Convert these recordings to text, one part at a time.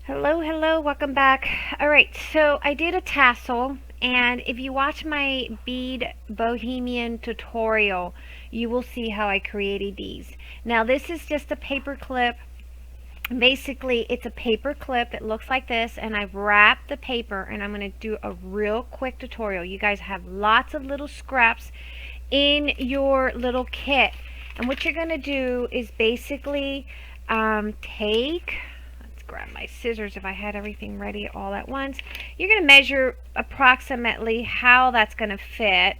Hello, hello, welcome back. All right, so I did a tassel, and if you watch my bead bohemian tutorial, you will see how I created these. Now, this is just a paper clip. Basically, it's a paper clip that looks like this, and I've wrapped the paper, and I'm going to do a real quick tutorial. You guys have lots of little scraps in your little kit, and what you're going to do is basically take, grab my scissors if I had everything ready all at once. You're going to measure approximately how that's going to fit.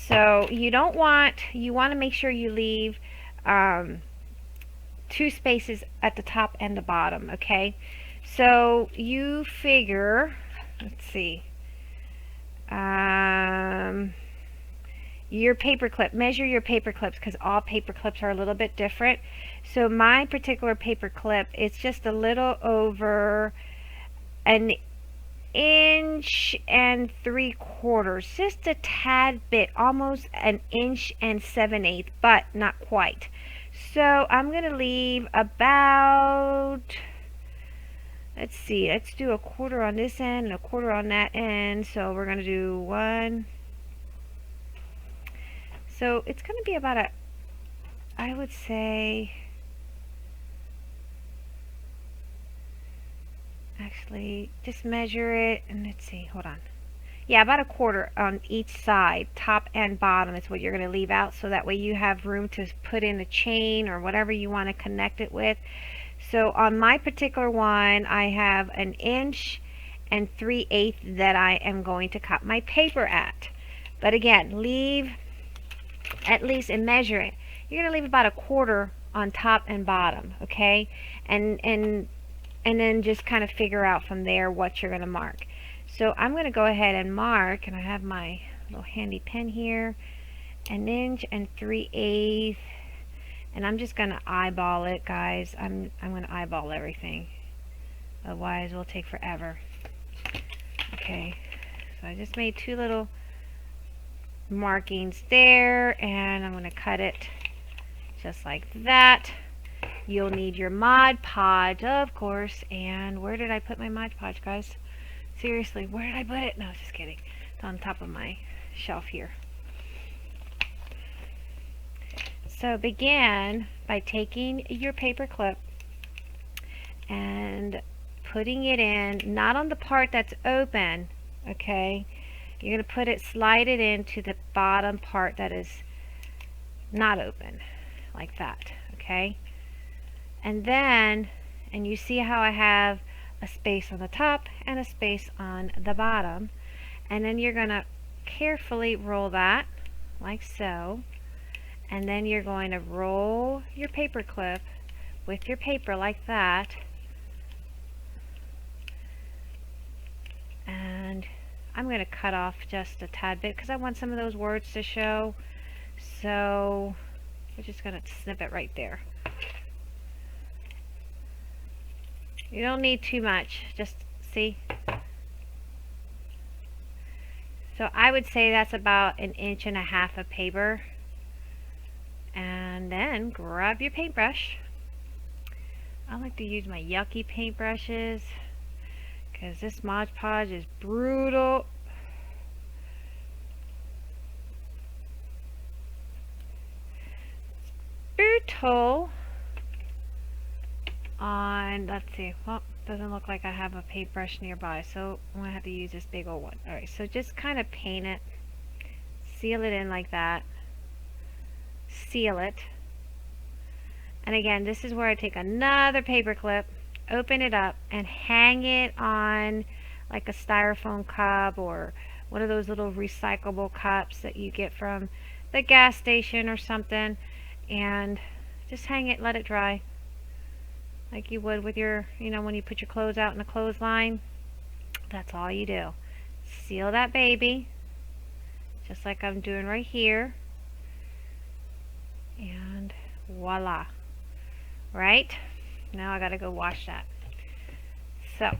So you want to make sure you leave two spaces at the top and the bottom, okay? So you figure, let's see, your paper clip, measure your paper clips, because all paper clips are a little bit different. So my particular paper clip, it's just a little over an inch and 3/4, just a tad bit, almost an inch and 7/8, but not quite. So I'm going to leave about, let's see, let's do 1/4 on this end and 1/4 on that end. So we're going to do one. So it's going to be about I would say, actually, just measure it, and let's see, hold on. Yeah, about 1/4 on each side, top and bottom is what you're going to leave out, so that way you have room to put in a chain or whatever you want to connect it with. So on my particular one, I have an inch and 3/8 that I am going to cut my paper at. But again, leave at least, and measure it. You're going to leave about 1/4 on top and bottom, okay? And then just kind of figure out from there what you're going to mark. So I'm going to go ahead and mark, and I have my little handy pen here, an inch and 3/8, and I'm just going to eyeball it, guys. I'm going to eyeball everything, otherwise it will take forever. Okay, so I just made two little markings there, and I'm going to cut it just like that. You'll need your Mod Podge, of course. And where did I put my Mod Podge, guys? Seriously, where did I put it? No, just kidding. It's on top of my shelf here. So begin by taking your paper clip and putting it in, not on the part that's open, okay? You're going to put it, slide it into the bottom part that is not open, like that, okay? And then, and you see how I have a space on the top and a space on the bottom. And then you're going to carefully roll that, like so. And then you're going to roll your paper clip with your paper like that. And I'm going to cut off just a tad bit because I want some of those words to show. So we're just going to snip it right there. You don't need too much, just see. So I would say that's about 1.5 inches of paper. And then grab your paintbrush. I like to use my yucky paintbrushes because this Mod Podge is brutal. Brutal. On, let's see, well, doesn't look like I have a paintbrush nearby, so I'm going to have to use this big old one. Alright, so just kind of paint it, seal it in like that, seal it, and again, this is where I take another paper clip, open it up, and hang it on like a styrofoam cup or one of those little recyclable cups that you get from the gas station or something, and just hang it, let it dry. Like you would with your, when you put your clothes out in a clothesline. That's all you do. Seal that baby, just like I'm doing right here. And voila. Right? Now I gotta go wash that. So,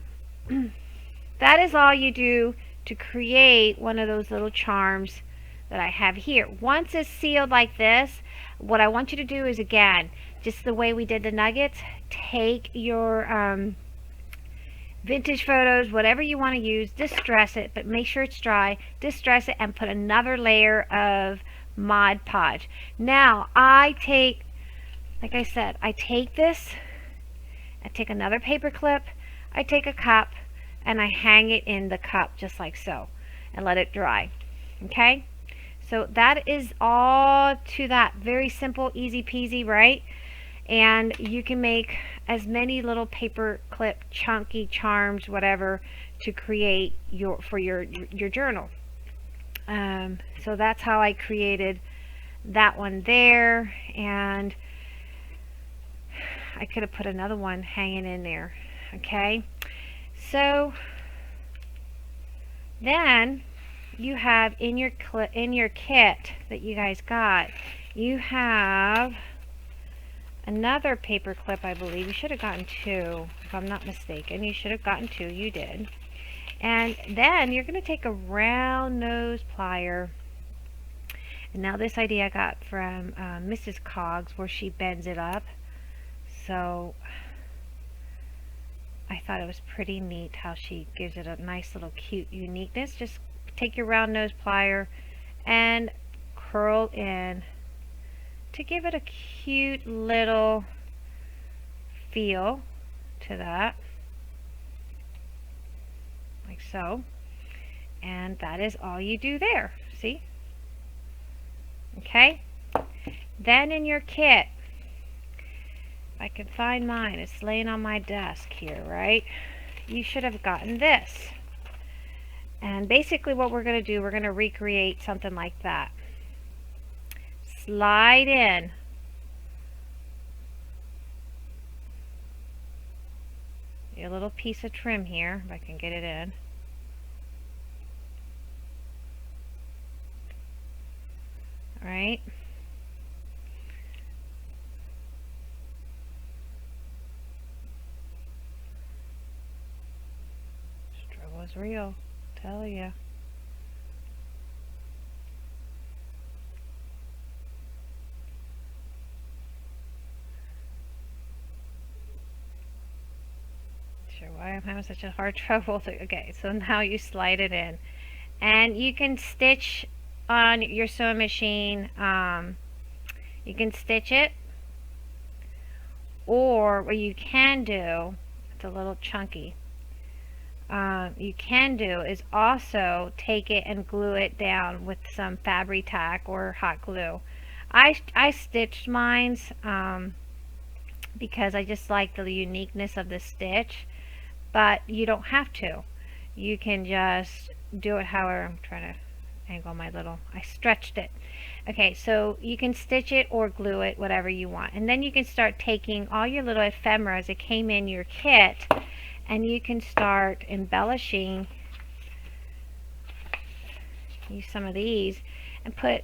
that is all you do to create one of those little charms that I have here. Once it's sealed like this, what I want you to do is, again, just the way we did the nuggets, take your vintage photos, whatever you want to use, distress it, but make sure it's dry. Distress it and put another layer of Mod Podge. Now, I take, like I said, I take this, I take another paper clip, I take a cup, and I hang it in the cup just like so, and let it dry. Okay? So that is all to that. Very simple, easy peasy, right? And you can make as many little paper clip chunky charms, whatever, to create your journal. So that's how I created that one there, and I could have put another one hanging in there. Okay, so then you have in your kit that you guys got, you have another paper clip. I believe you should have gotten two, if I'm not mistaken. You should have gotten two. You did. And then you're going to take a round nose plier. And now this idea I got from Mrs. Coggs, where she bends it up. So I thought it was pretty neat how she gives it a nice little cute uniqueness. Just take your round nose plier and curl in to give it a cute little feel to that, like so. And that is all you do there. See? Okay? Then in your kit, if I can find mine, it's laying on my desk here, right? You should have gotten this. And basically what we're going to do, we're going to recreate something like that. Slide in your little piece of trim here, if I can get it in. All right. Struggle is real, tell ya. Sure why I'm having such a hard trouble to, okay, so now you slide it in, and you can stitch on your sewing machine. You can stitch it, or what you can do, it's a little chunky, you can do is also take it and glue it down with some Fabri-Tac or hot glue. I stitched mine's because I just like the uniqueness of the stitch, but you don't have to. You can just do it however. I'm trying to angle my little, I stretched it. Okay, so you can stitch it or glue it, whatever you want. And then you can start taking all your little ephemeras that came in your kit, and you can start embellishing. Use some of these and put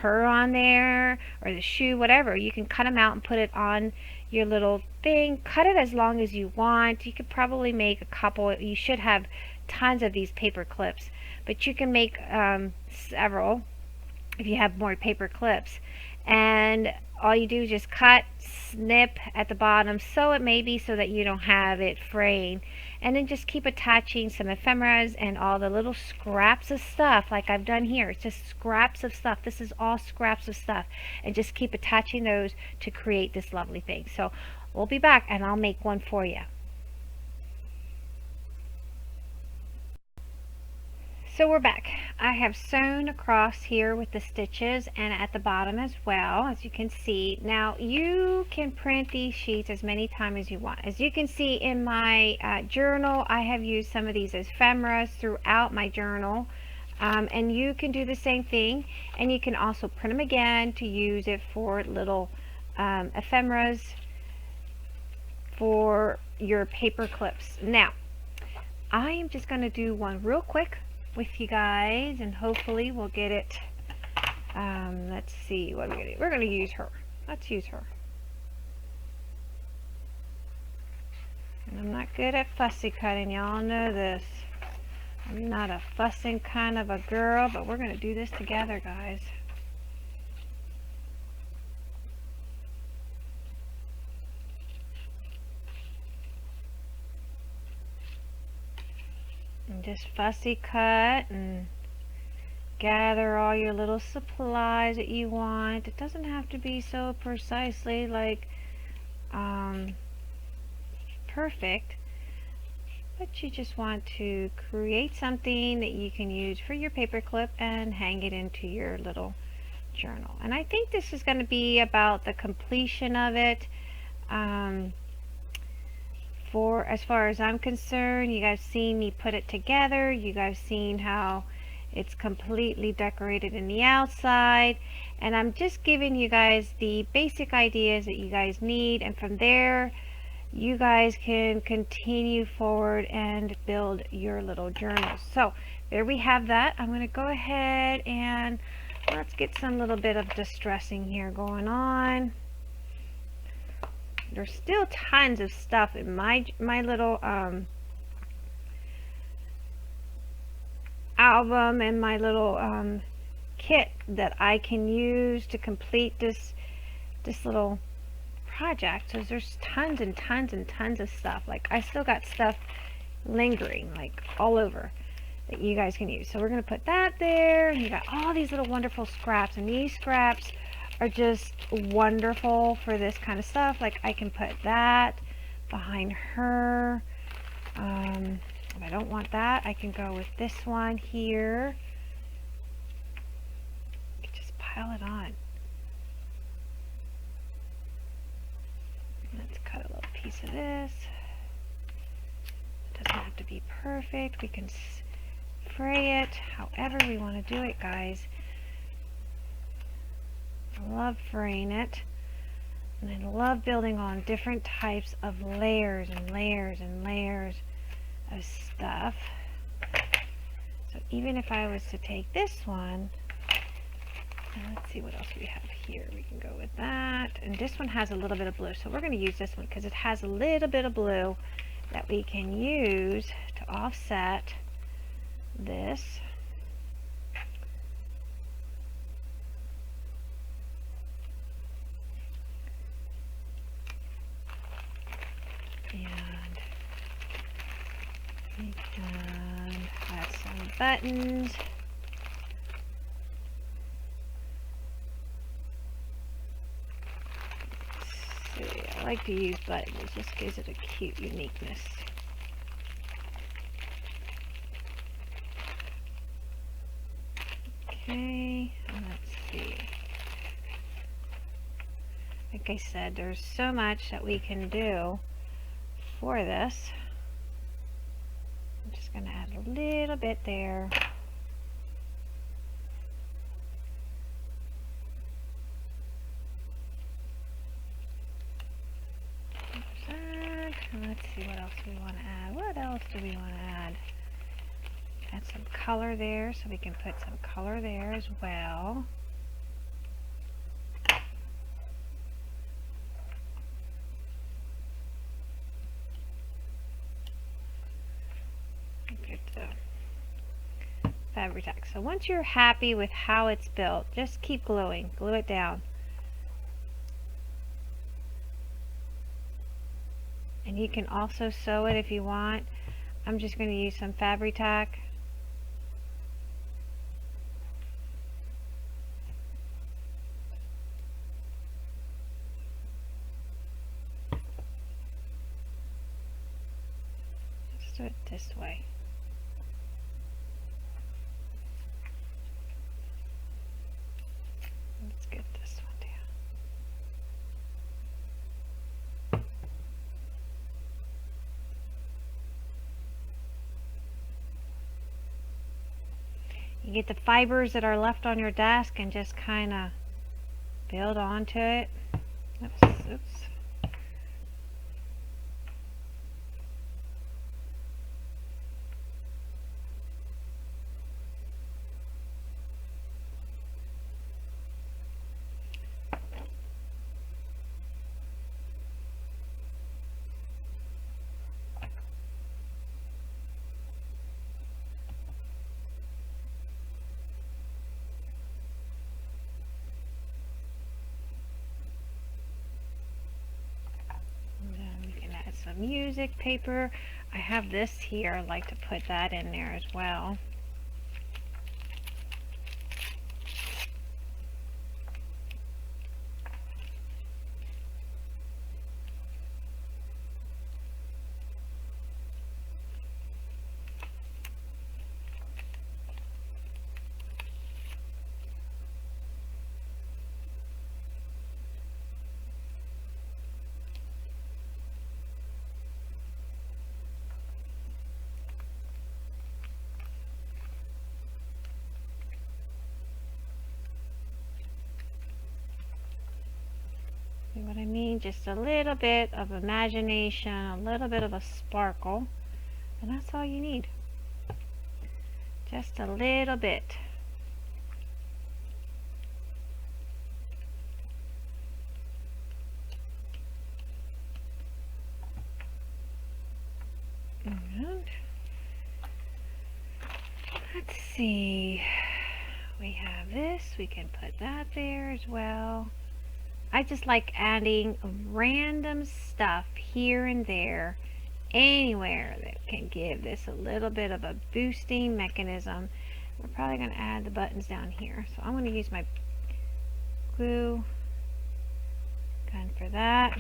her on there, or the shoe, whatever. You can cut them out and put it on your little thing. Cut it as long as you want. You could probably make a couple. You should have tons of these paper clips, but you can make several if you have more paper clips. And all you do is just cut, snip at the bottom, sew it maybe so that you don't have it fraying, and then just keep attaching some ephemeras and all the little scraps of stuff like I've done here. It's just scraps of stuff. This is all scraps of stuff, and just keep attaching those to create this lovely thing. So we'll be back and I'll make one for you. So we're back. I have sewn across here with the stitches and at the bottom as well, as you can see. Now you can print these sheets as many times as you want. As you can see in my journal, I have used some of these ephemeras throughout my journal, and you can do the same thing, and you can also print them again to use it for little ephemeras for your paper clips. Now I am just going to do one real quick with you guys, and hopefully we'll get it. Let's see, what are we gonna do? We're gonna use her. Let's use her. And I'm not good at fussy cutting, y'all know this. I'm not a fussing kind of a girl, but we're gonna do this together, guys. And just fussy cut and gather all your little supplies that you want. It doesn't have to be so precisely like perfect, but you just want to create something that you can use for your paper clip and hang it into your little journal. And I think this is going to be about the completion of it. For as far as I'm concerned, you guys seen me put it together. You guys seen how it's completely decorated in the outside, and I'm just giving you guys the basic ideas that you guys need, and from there you guys can continue forward and build your little journals. So there we have that. I'm going to go ahead and let's get some little bit of distressing here going on. There's still tons of stuff in my little album and my little kit that I can use to complete this little project. So there's tons and tons and tons of stuff. Like I still got stuff lingering like all over that you guys can use. So we're going to put that there, and you got all these little wonderful scraps, and these scraps are just wonderful for this kind of stuff. Like I can put that behind her. If I don't want that, I can go with this one here. Just pile it on. Let's cut a little piece of this. It doesn't have to be perfect. We can fray it however we want to do it, guys. I love fraying it, and I love building on different types of layers and layers and layers of stuff. So even if I was to take this one, and let's see what else we have here. We can go with that, and this one has a little bit of blue, so we're going to use this one because it has a little bit of blue that we can use to offset this. And we can add some buttons. Let's see, I like to use buttons. It just gives it a cute uniqueness. Okay, and let's see. Like I said, there's so much that we can do for this. I'm just going to add a little bit there. Let's see what else we want to add. What else do we want to add? Add some color there, so we can put some color there as well. Get the fabric tack. So once you're happy with how it's built, just keep gluing. Glue it down. And you can also sew it if you want. I'm just going to use some fabric tack. Let's do it this way. Let's get this one down. You get the fibers that are left on your desk and just kind of build onto it. Oops, oops. Some music paper. I have this here. I'd like to put that in there as well. See what I mean? Just a little bit of imagination, a little bit of a sparkle, and that's all you need. Just a little bit. And let's see. We have this. We can put that there as well. I just like adding random stuff here and there, anywhere that can give this a little bit of a boosting mechanism. We're probably going to add the buttons down here. So I'm going to use my glue gun for that.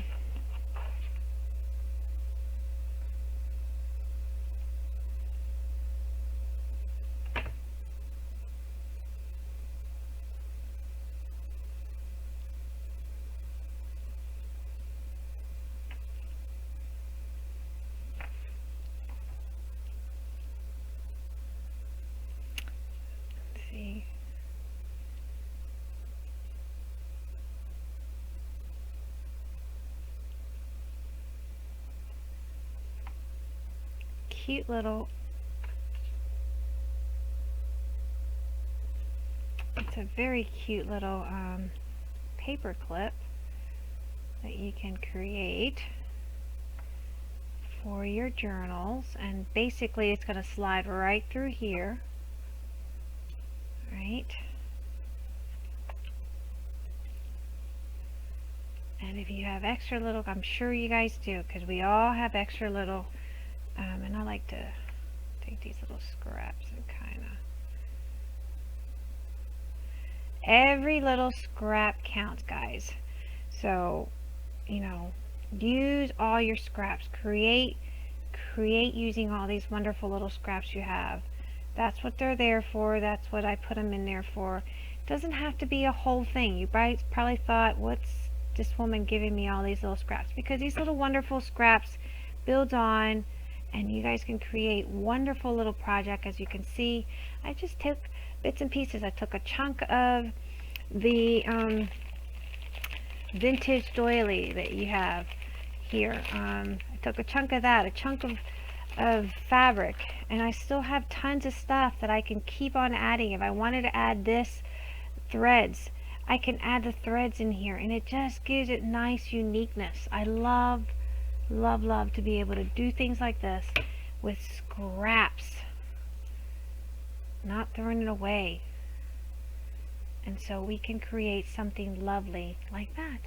Cute little, it's a very cute little paper clip that you can create for your journals, and basically it's going to slide right through here, right? And if you have extra little, I'm sure you guys do, because we all have extra little. And I like to take these little scraps and kind of, every little scrap counts, guys. So, you know, use all your scraps. Create using all these wonderful little scraps you have. That's what they're there for. That's what I put them in there for. It doesn't have to be a whole thing. You probably thought, what's this woman giving me all these little scraps? Because these little wonderful scraps build on, and you guys can create wonderful little project. As you can see, I just took bits and pieces. I took a chunk of the vintage doily that you have here. I took a chunk of that, a chunk of fabric, and I still have tons of stuff that I can keep on adding. If I wanted to add this threads, I can add the threads in here, and it just gives it nice uniqueness. I love to be able to do things like this with scraps, not throwing it away. And so we can create something lovely like that.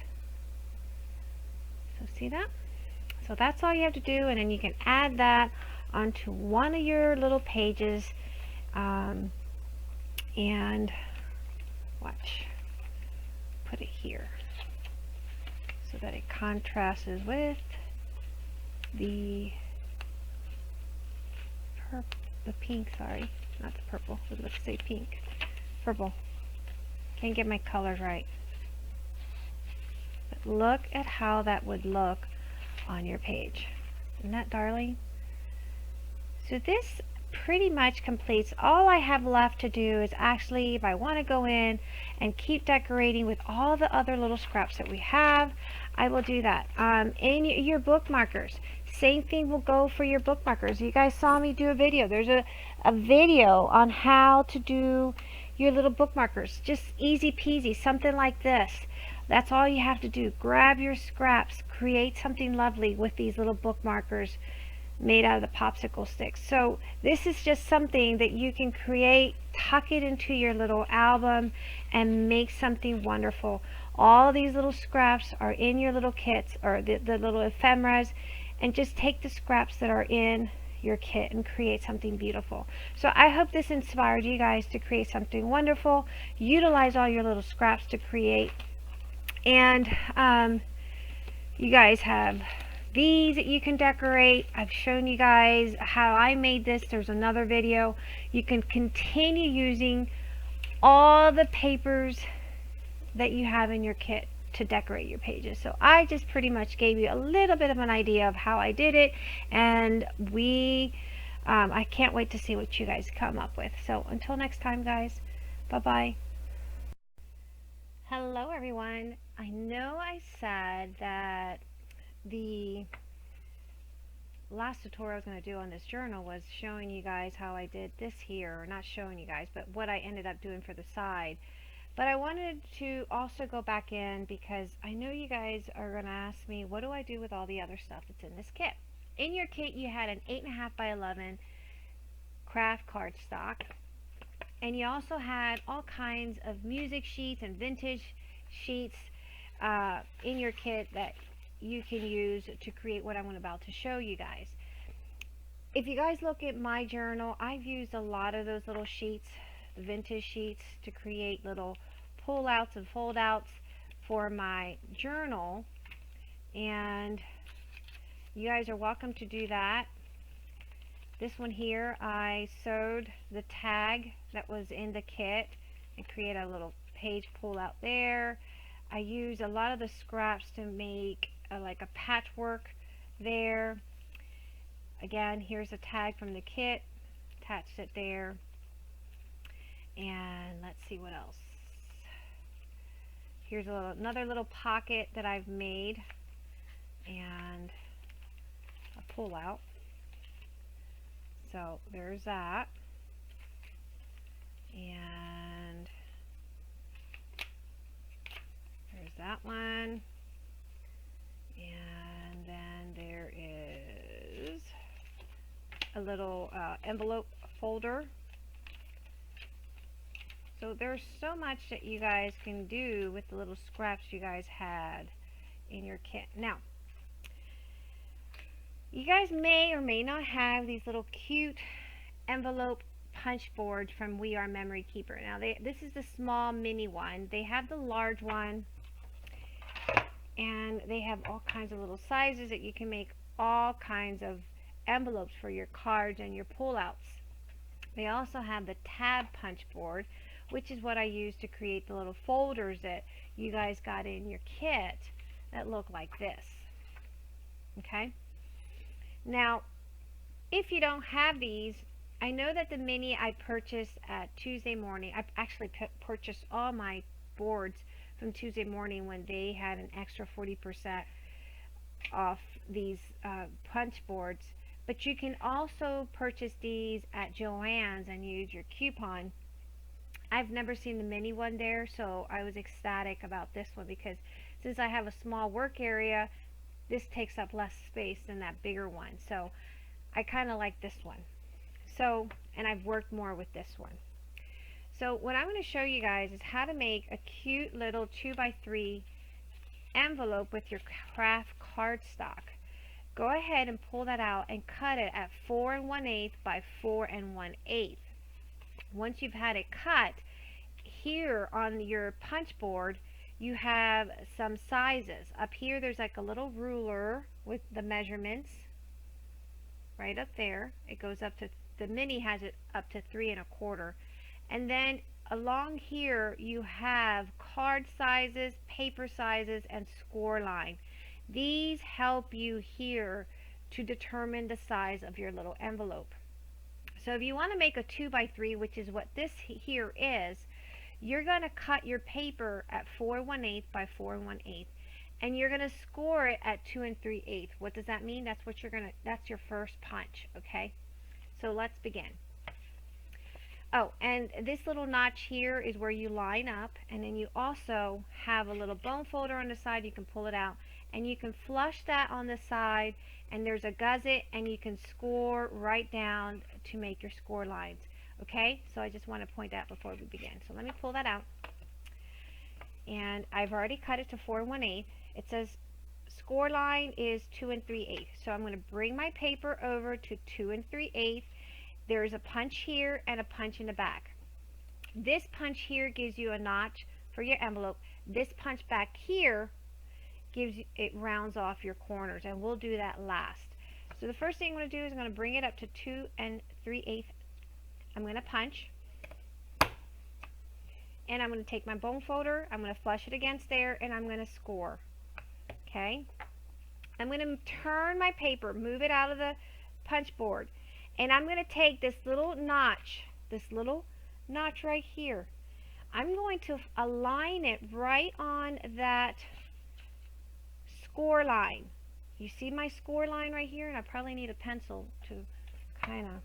So see that? So that's all you have to do, and then you can add that onto one of your little pages, and watch, put it here so that it contrasts with the pink, sorry, not the purple, I was about to say pink, purple. Can't get my colors right. But look at how that would look on your page. Isn't that darling? So this pretty much completes. All I have left to do is actually, if I want to go in and keep decorating with all the other little scraps that we have, I will do that. In your bookmarkers, same thing will go for your bookmarkers. You guys saw me do a video. There's a video on how to do your little bookmarkers. Just easy peasy, something like this. That's all you have to do. Grab your scraps, create something lovely with these little bookmarkers made out of the popsicle sticks. So this is just something that you can create, tuck it into your little album, and make something wonderful. All these little scraps are in your little kits, or the little ephemeras, and just take the scraps that are in your kit and create something beautiful. So I hope this inspired you guys to create something wonderful. Utilize all your little scraps to create. And you guys have these that you can decorate. I've shown you guys how I made this. There's another video. You can continue using all the papers that you have in your kit to decorate your pages. So I just pretty much gave you a little bit of an idea of how I did it, and I can't wait to see what you guys come up with. So until next time, guys, bye-bye. Hello, everyone. I know I said that the last tutorial I was going to do on this journal was showing you guys how I did this here, or not showing you guys, but what I ended up doing for the side. But I wanted to also go back in because I know you guys are going to ask me, what do I do with all the other stuff that's in this kit? In your kit, you had an 8.5 by 11 craft cardstock, and you also had all kinds of music sheets and vintage sheets in your kit that you can use to create what I'm about to show you guys. If you guys look at my journal, I've used a lot of those little sheets, the vintage sheets, to create little pull outs and fold outs for my journal, and you guys are welcome to do that. This one here, I sewed the tag that was in the kit and create a little page pull out there. I use a lot of the scraps to make like a patchwork there. Again, here's a tag from the kit, attached it there. And let's see what else. Here's another little pocket that I've made, and a pull out. So there's that. And there's that one. And then there is a little envelope folder. So there's so much that you guys can do with the little scraps you guys had in your kit. Now, you guys may or may not have these little cute envelope punch boards from We Are Memory Keeper. Now, this is the small mini one. They have the large one, and they have all kinds of little sizes that you can make all kinds of envelopes for your cards and your pull-outs. They also have the tab punch board, which is what I use to create the little folders that you guys got in your kit that look like this. Okay? Now, if you don't have these, I know that the mini I purchased at Tuesday morning, I actually purchased all my boards from Tuesday morning when they had an extra 40% off these punch boards. But you can also purchase these at Joann's and use your coupon. I've never seen the mini one there, so I was ecstatic about this one because since I have a small work area, this takes up less space than that bigger one. So I kind of like this one. So, and I've worked more with this one. So what I'm going to show you guys is how to make a cute little 2x3 envelope with your craft cardstock. Go ahead and pull that out and cut it at 4 1/8 by 4 1/8. Once you've had it cut, here on your punch board you have some sizes. Up here there's like a little ruler with the measurements right up there. It goes up to, the mini has it up to 3 1/4. And then along here you have card sizes, paper sizes, and score line. These help you here to determine the size of your little envelope. So if you want to make a 2x3, which is what this here is, you're going to cut your paper at 4 1/8 by 4 1/8, and you're going to score it at 2 3/8. What does that mean? That's what you're going to, that's your first punch, okay? So let's begin. Oh, and this little notch here is where you line up, and then you also have a little bone folder on the side. You can pull it out, and you can flush that on the side, and there's a gusset, and you can score right down to make your score lines. Okay, so I just want to point that before we begin. So let me pull that out, and I've already cut it to 4 1/8. It says score line is 2 3/8. So I'm going to bring my paper over to 2 3/8. There's a punch here and a punch in the back. This punch here gives you a notch for your envelope. This punch back here gives you, it rounds off your corners, and we'll do that last. So the first thing I'm going to do is I'm going to bring it up to 2 3/8. I'm going to punch, and I'm going to take my bone folder, I'm going to flush it against there, and I'm going to score. Okay, I'm going to turn my paper, move it out of the punch board, and I'm going to take this little notch right here. I'm going to align it right on that score line. You see my score line right here? And I probably need a pencil to kind of,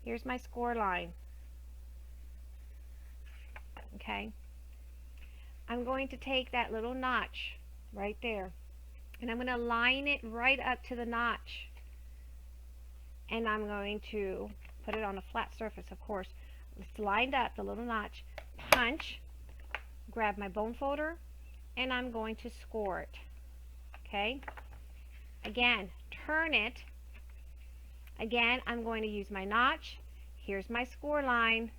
here's my score line. Okay, I'm going to take that little notch right there, and I'm going to line it right up to the notch, and I'm going to put it on a flat surface, of course. It's lined up, the little notch, punch, grab my bone folder, and I'm going to score it. Okay, again, turn it. Again, I'm going to use my notch. Here's my score line.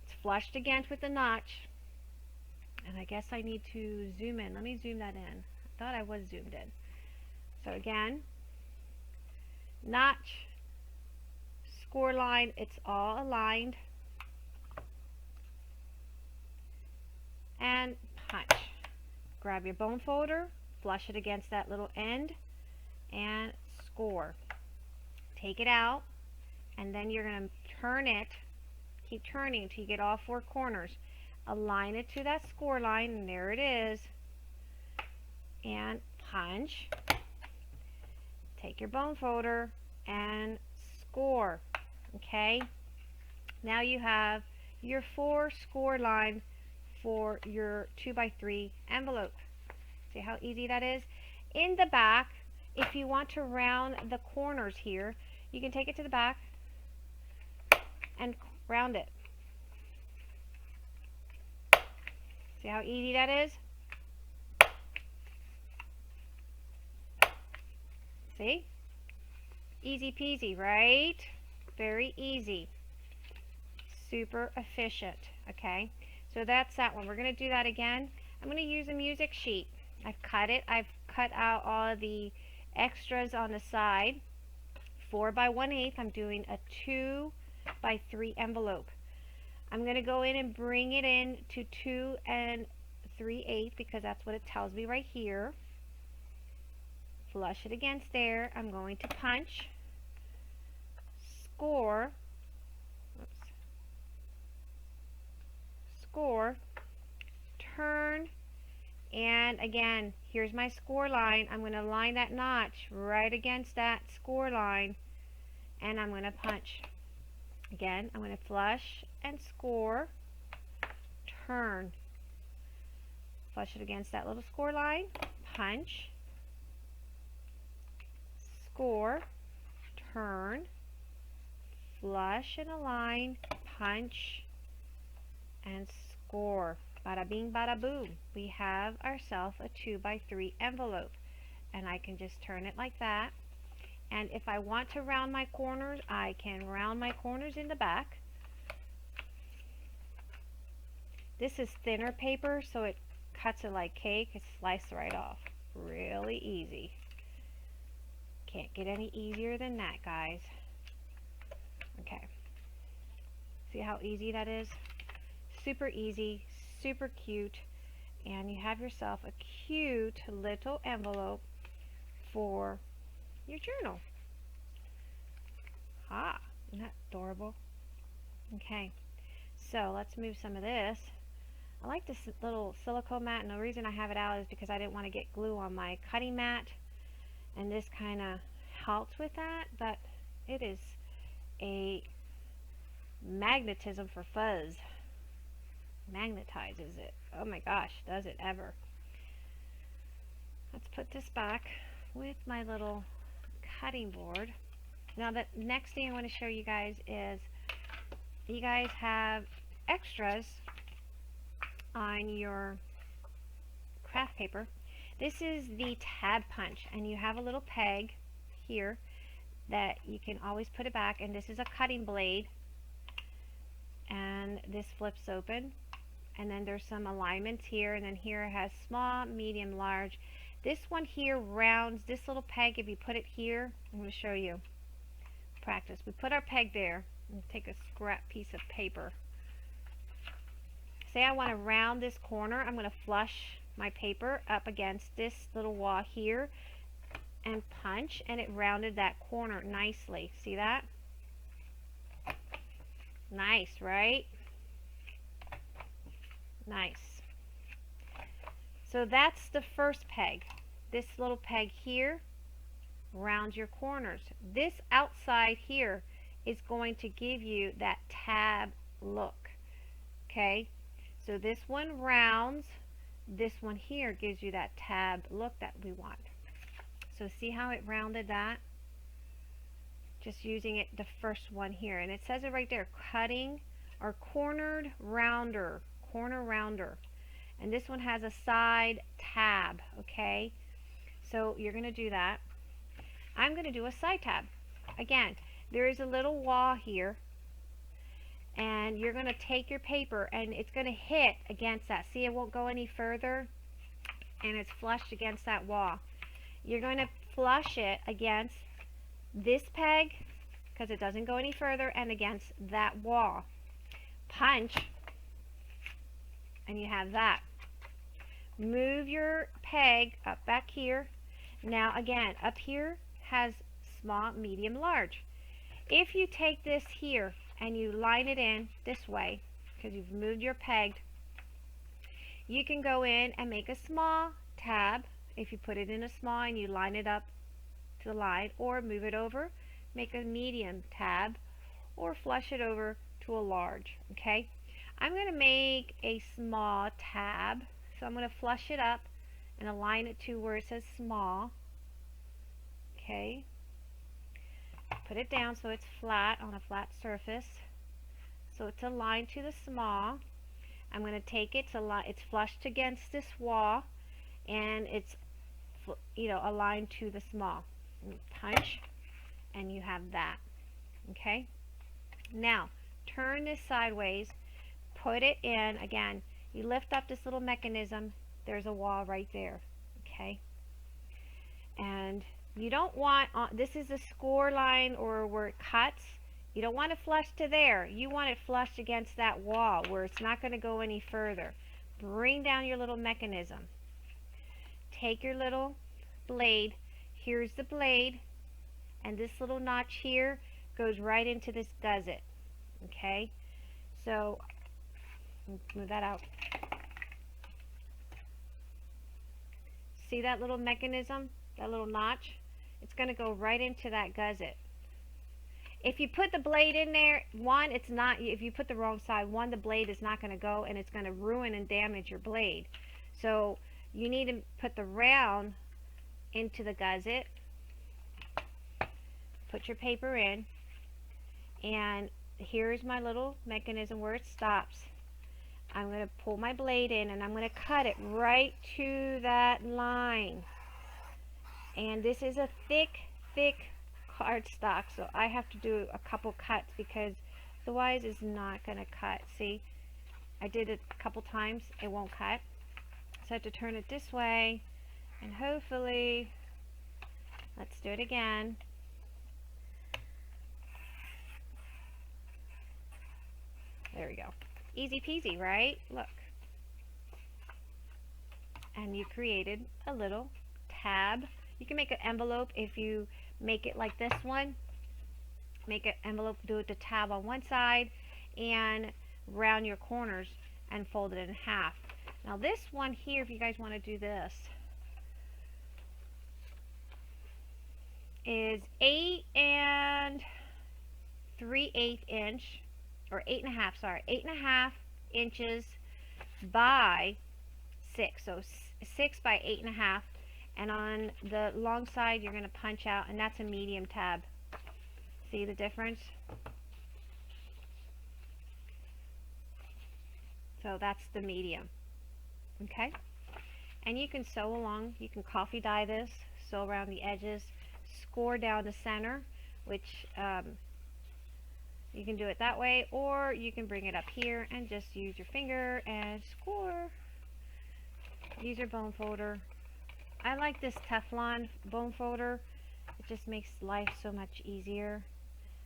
It's flushed against with the notch, and I guess I need to zoom in. Let me zoom that in. I thought I was zoomed in. So again, notch, score line, it's all aligned, and punch. Grab your bone folder, flush it against that little end, and score. Take it out, and then you're going to turn it, keep turning until you get all four corners. Align it to that score line, and there it is, and punch. Take your bone folder and score. Okay, now you have your 4 score line for your 2 by 3 envelope. See how easy that is? In the back, if you want to round the corners here, you can take it to the back and round it. See how easy that is? See? Easy peasy, right? Very easy. Super efficient. Okay, so that's that one. We're going to do that again. I'm going to use a music sheet. I've cut it. I've cut out all the extras on the side. 4 by 1/8. I'm doing a 2 by 3 envelope. I'm going to go in and bring it in to 2 3/8 because that's what it tells me right here. Flush it against there. I'm going to punch, score, oops, score, turn, and again, here's my score line. I'm going to line that notch right against that score line, and I'm going to punch. Again, I'm going to flush and score, turn, flush it against that little score line, punch, score, turn, flush and align, punch, and score. Bada bing, bada boom. We have ourselves a 2 by 3 envelope, and I can just turn it like that. And if I want to round my corners, I can round my corners in the back. This is thinner paper, so it cuts it like cake. It's sliced right off. Really easy. Can't get any easier than that, guys. Okay. See how easy that is? Super easy, super cute, and you have yourself a cute little envelope for your journal. Ah, isn't that adorable? Okay, so let's move some of this. I like this little silicone mat, and the reason I have it out is because I didn't want to get glue on my cutting mat, and this kind of helps with that, but it is a magnetism for fuzz. Magnetizes it. Oh my gosh, does it ever. Let's put this back with my little cutting board. Now the next thing I want to show you guys is you guys have extras on your craft paper. This is the tab punch, and you have a little peg here that you can always put it back, and this is a cutting blade, and this flips open, and then there's some alignments here, and then here it has small, medium, large. This one here rounds this little peg. If you put it here, I'm going to show you practice. We put our peg there and take a scrap piece of paper. Say I want to round this corner, I'm going to flush my paper up against this little wall here and punch, and it rounded that corner nicely. See that? Nice, right? Nice. So that's the first peg. This little peg here rounds your corners. This outside here is going to give you that tab look. Okay? So this one rounds. This one here gives you that tab look that we want. So see how it rounded that? Just using it, the first one here. And it says it right there, cutting or cornered rounder. Corner rounder. And this one has a side tab, okay? So you're going to do that. I'm going to do a side tab. Again, there is a little wall here, and you're going to take your paper and it's going to hit against that. See, it won't go any further, and it's flushed against that wall. You're going to flush it against this peg because it doesn't go any further, and against that wall. Punch, and you have that. Move your peg up back here. Now again, up here has small, medium, large. If you take this here and you line it in this way, because you've moved your peg, you can go in and make a small tab. If you put it in a small and you line it up to the line, or move it over, make a medium tab, or flush it over to a large. Okay, I'm going to make a small tab, so I'm going to flush it up and align it to where it says small. Okay, put it down so it's flat on a flat surface, so it's aligned to the small. I'm going to take it to it's flushed against this wall, and it's aligned to the small. Punch, and you have that. Okay, now turn this sideways, put it in again. You lift up this little mechanism, there's a wall right there. Okay, and you don't want, this is the score line or where it cuts, you don't want it flush to there. You want it flush against that wall where it's not going to go any further. Bring down your little mechanism. Take your little blade. Here's the blade, and this little notch here goes right into this gusset. Okay, so move that out. See that little mechanism, that little notch? It's going to go right into that gusset. If you put the blade in there, one, it's not, if you put the wrong side, one, the blade is not going to go, and it's going to ruin and damage your blade. So you need to put the round into the gusset, put your paper in, and here's my little mechanism where it stops. I'm going to pull my blade in, and I'm going to cut it right to that line. And this is a thick cardstock, so I have to do a couple cuts because otherwise it's not going to cut. See, I did it a couple times, it won't cut. So I have to turn it this way, and hopefully, let's do it again. There we go. Easy peasy, right? Look. And you created a little tab. You can make an envelope if you make it like this one. Make an envelope, do the tab on one side, and round your corners and fold it in half. Now this one here, if you guys want to do this, is 8 3/8 inch, or 8.5, sorry, 8.5 inches by 6, so 6 by 8.5, and on the long side you're going to punch out, and that's a medium tab. See the difference? So that's the medium. Okay, And you can sew along. You can coffee dye this, sew around the edges, score down the center, which you can do it that way, or you can bring it up here and just use your finger and score. Use your bone folder. I like this Teflon bone folder. It just makes life so much easier.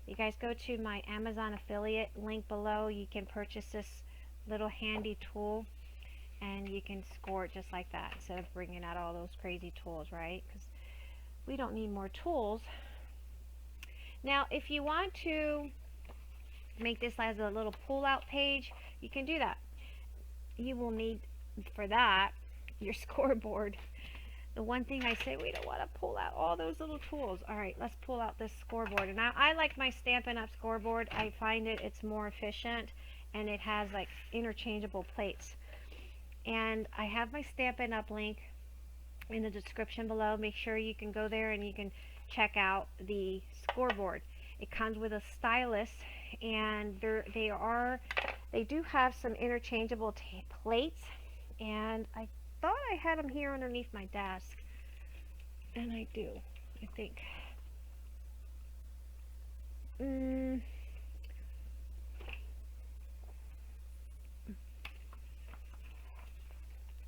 You guys go to my Amazon affiliate link below. You can purchase this little handy tool and you can score it just like that instead of bringing out all those crazy tools, right? Because we don't need more tools. Now, if you want to make this as a little pull-out page, you can do that. You will need, for that, your scoreboard. The one thing I say, we don't want to pull out all those little tools. All right, let's pull out this scoreboard. And I like my Stampin' Up! Scoreboard. I find it's more efficient, and it has like interchangeable plates. And I have my Stampin' Up! Link in the description below. Make sure you can go there and you can check out the scoreboard. It comes with a stylus, and they do have some interchangeable plates, and I thought I had them here underneath my desk, and I do, I think.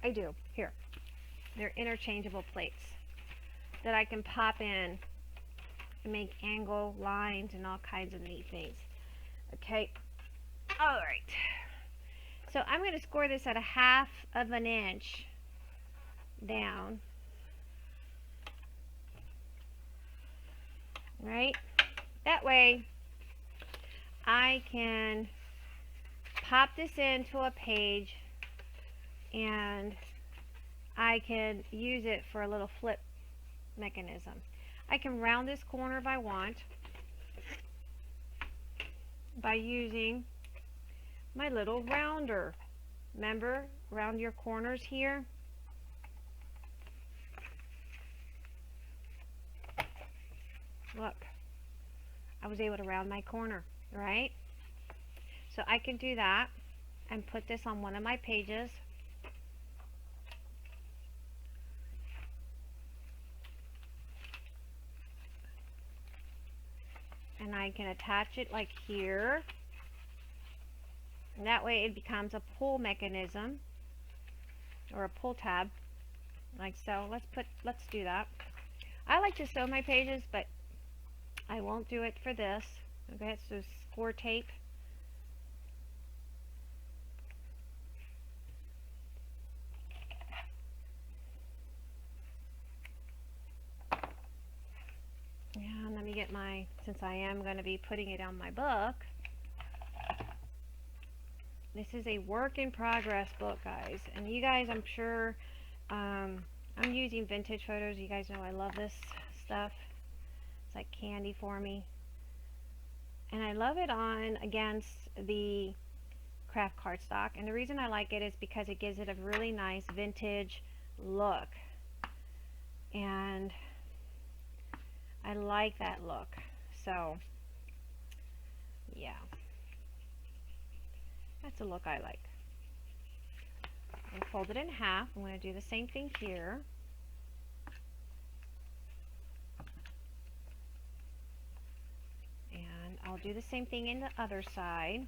I do. Here. They're interchangeable plates that I can pop in and make angle lines and all kinds of neat things. Okay. All right. So I'm going to score this at 1/2 of an inch down. Right? That way I can pop this into a page and I can use it for a little flip mechanism. I can round this corner if I want by using my little rounder. Remember, round your corners here. Look, I was able to round my corner, right? So I can do that and put this on one of my pages. And I can attach it like here. And that way it becomes a pull mechanism or a pull tab, like so. Let's do that. I like to sew my pages, but I won't do it for this. Okay, so score tape. Yeah, let me get my, since I am going to be putting it on my book. This is a work in progress book, guys. And you guys, I'm sure, I'm using vintage photos. You guys know I love this stuff. It's like candy for me. And I love it on against the craft cardstock. And the reason I like it is because it gives it a really nice vintage look. And I like that look. So, yeah. That's a look I like. I'm going to fold it in half. I'm going to do the same thing here. And I'll do the same thing in the other side.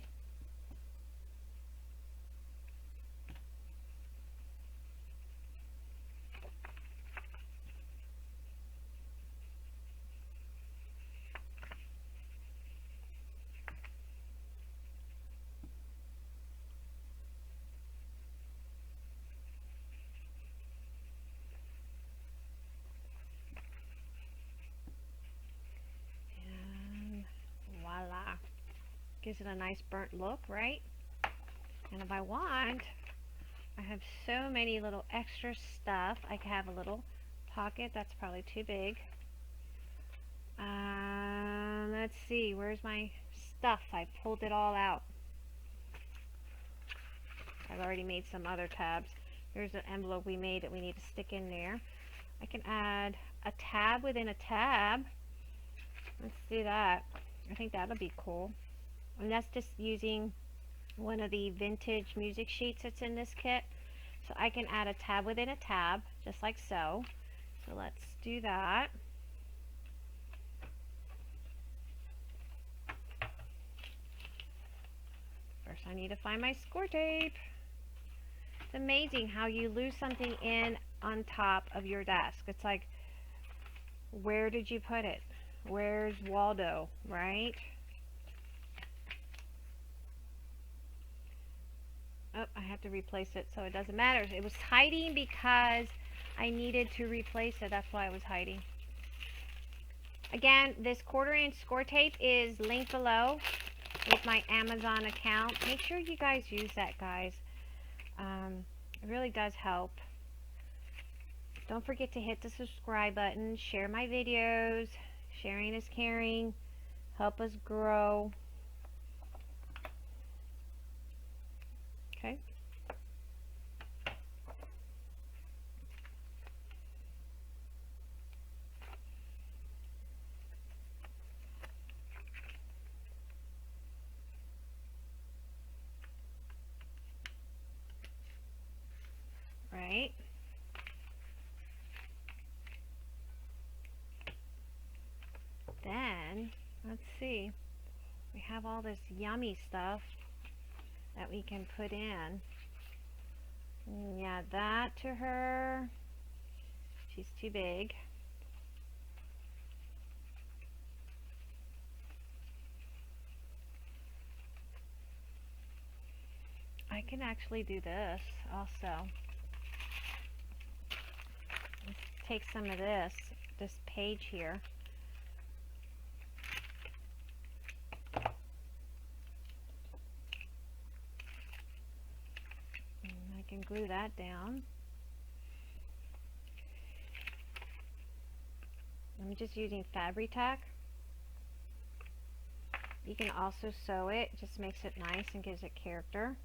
Voila. Gives it a nice burnt look, right? And if I want, I have so many little extra stuff. I can have a little pocket. That's probably too big. Let's see. Where's my stuff? I pulled it all out. I've already made some other tabs. Here's an envelope we made that we need to stick in there. I can add a tab within a tab. Let's do that. I think that'll be cool. And that's just using one of the vintage music sheets that's in this kit. So I can add a tab within a tab, just like so. So let's do that. First I need to find my score tape. It's amazing how you lose something in on top of your desk. It's like, where did you put it? Where's Waldo, right? Oh, I have to replace it, so it doesn't matter. It was hiding because I needed to replace it. That's why it was hiding. Again, this 1/4 inch score tape is linked below with my Amazon account. Make sure you guys use that, guys. It really does help. Don't forget to hit the subscribe button, share my videos. Sharing is caring. Help us grow. Okay. Right. Then, let's see. We have all this yummy stuff that we can put in. Yeah, that to her. She's too big. I can actually do this also. Let's take some of this page here. And I can glue that down. I'm just using Fabri-Tac. You can also sew it, just makes it nice and gives it character.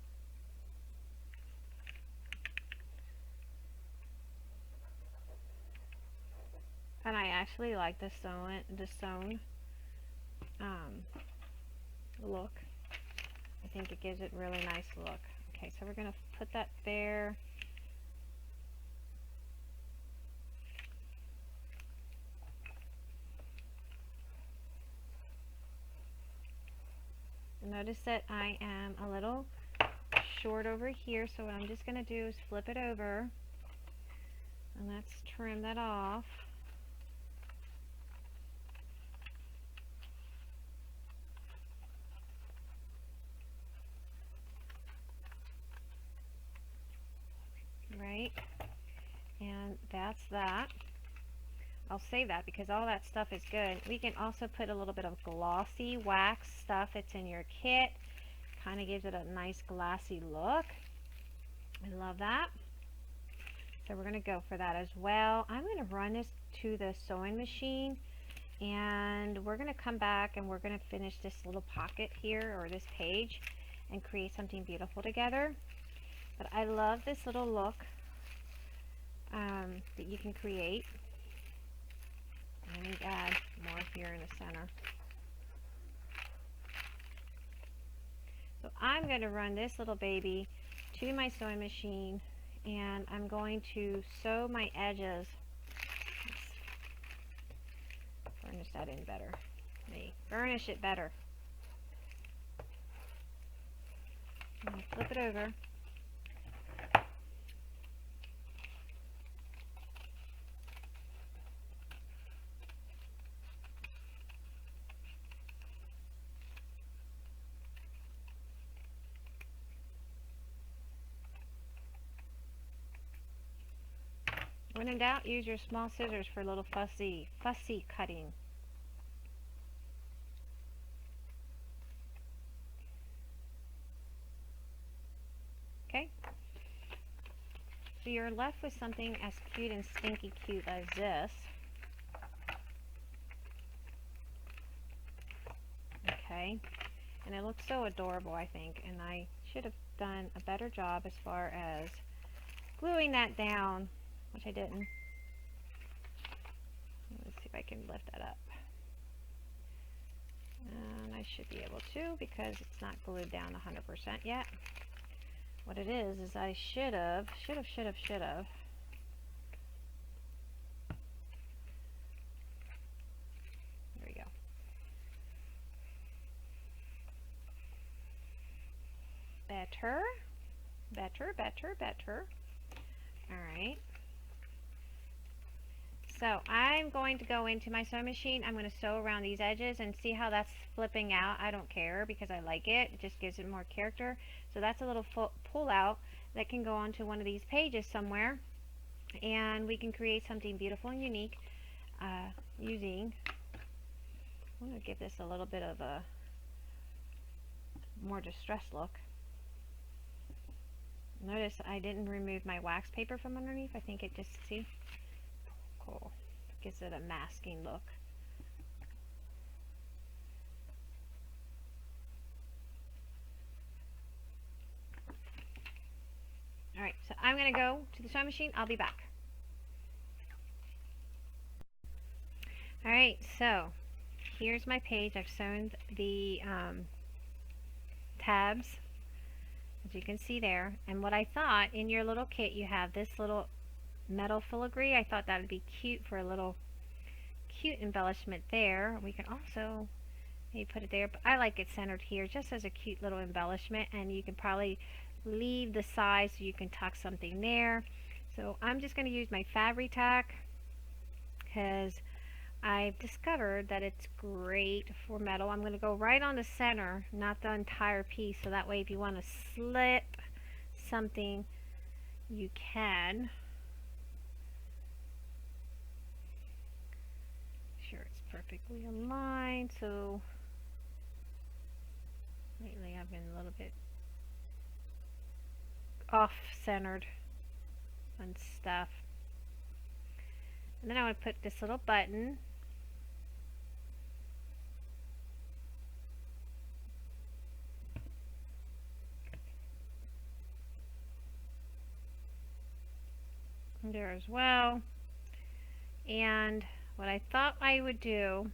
And I actually like the sewn look. I think it gives it really nice look. Okay, so we're gonna put that there. Notice that I am a little short over here, so what I'm just gonna do is flip it over, and let's trim that off. Right, and that's that. I'll save that because all that stuff is good. We can also put a little bit of glossy wax stuff that's in your kit. Kind of gives it a nice glassy look. I love that. So we're going to go for that as well. I'm going to run this to the sewing machine, and we're going to come back and we're going to finish this little pocket here, or this page, and create something beautiful together. But I love this little look that you can create. Let me add more here in the center. So I'm going to run this little baby to my sewing machine, and I'm going to sew my edges. Let's burnish that in better. Burnish it better. I'm going to flip it over. When in doubt, use your small scissors for a little fussy cutting. Okay? So you're left with something as cute and stinky cute as this. Okay? And it looks so adorable, I think, and I should have done a better job as far as gluing that down, which I didn't. Let's see if I can lift that up. And I should be able to, because it's not glued down 100% yet. What it is I should have. There we go. Better. All right. So I'm going to go into my sewing machine. I'm going to sew around these edges and see how that's flipping out. I don't care because I like it. It just gives it more character. So that's a little pull out that can go onto one of these pages somewhere. And we can create something beautiful and unique using, I'm going to give this a little bit of a more distressed look. Notice I didn't remove my wax paper from underneath. I think it just, see? Cool. Gives it a masking look. Alright, so I'm going to go to the sewing machine. I'll be back. Alright, so here's my page. I've sewn the tabs, as you can see there. And what I thought, in your little kit you have this little metal filigree. I thought that would be cute for a little cute embellishment there. We can also maybe put it there, but I like it centered here just as a cute little embellishment, and you can probably leave the size so you can tuck something there. So I'm just going to use my Fabri-Tac because I've discovered that it's great for metal. I'm going to go right on the center, not the entire piece, so that way if you want to slip something you can. Sure it's perfectly aligned. So lately I've been a little bit off-centered on stuff. And then I want to put this little button. There as well. And what I thought I would do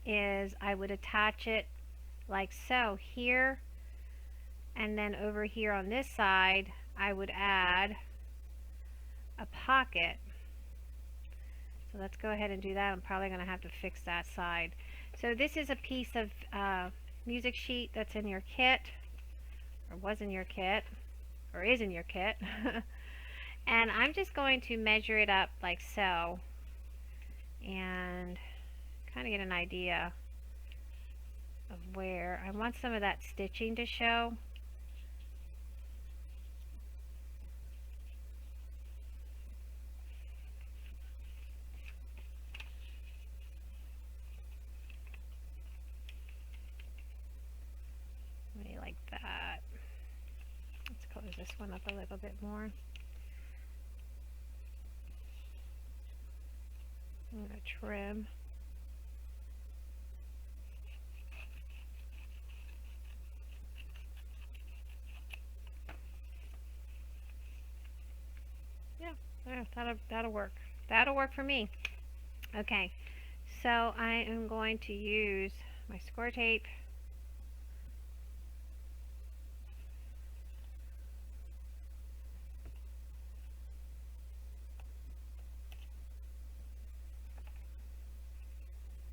is I would attach it like so here, and then over here on this side I would add a pocket. So let's go ahead and do that. I'm probably going to have to fix that side. So this is a piece of music sheet that's in your kit, or was in your kit, or is in your kit. And I'm just going to measure it up like so and kind of get an idea of where I want some of that stitching to show. Maybe like that. Let's close this one up a little bit more. I'm going to trim. Yeah, that'll work. That'll work for me. Okay, so I am going to use my score tape.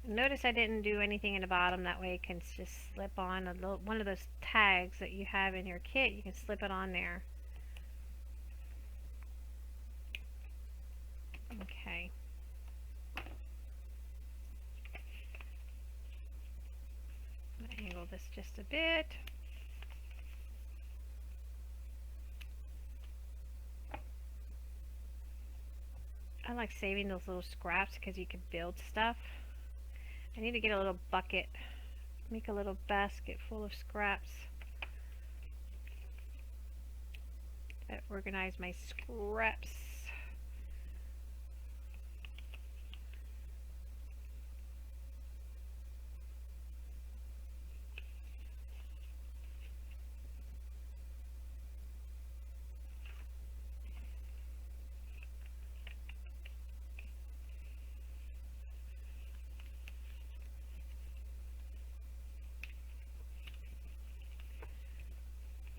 Notice I didn't do anything in the bottom, that way it can just slip on a little, one of those tags that you have in your kit. You can slip it on there. Okay. I'm going to angle this just a bit. I like saving those little scraps because you can build stuff. I need to get a little bucket, make a little basket full of scraps. Organize my scraps.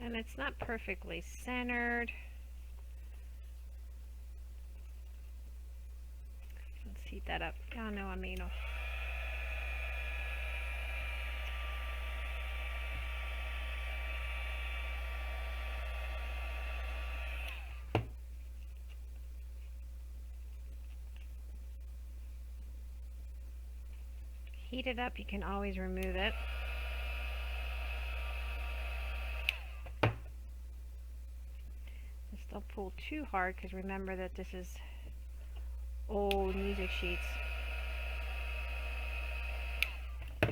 And it's not perfectly centered. Let's heat that up. Oh no, I'm anal. Heat it up, you can always remove it. Just don't pull too hard, because remember that this is old music sheets. I'll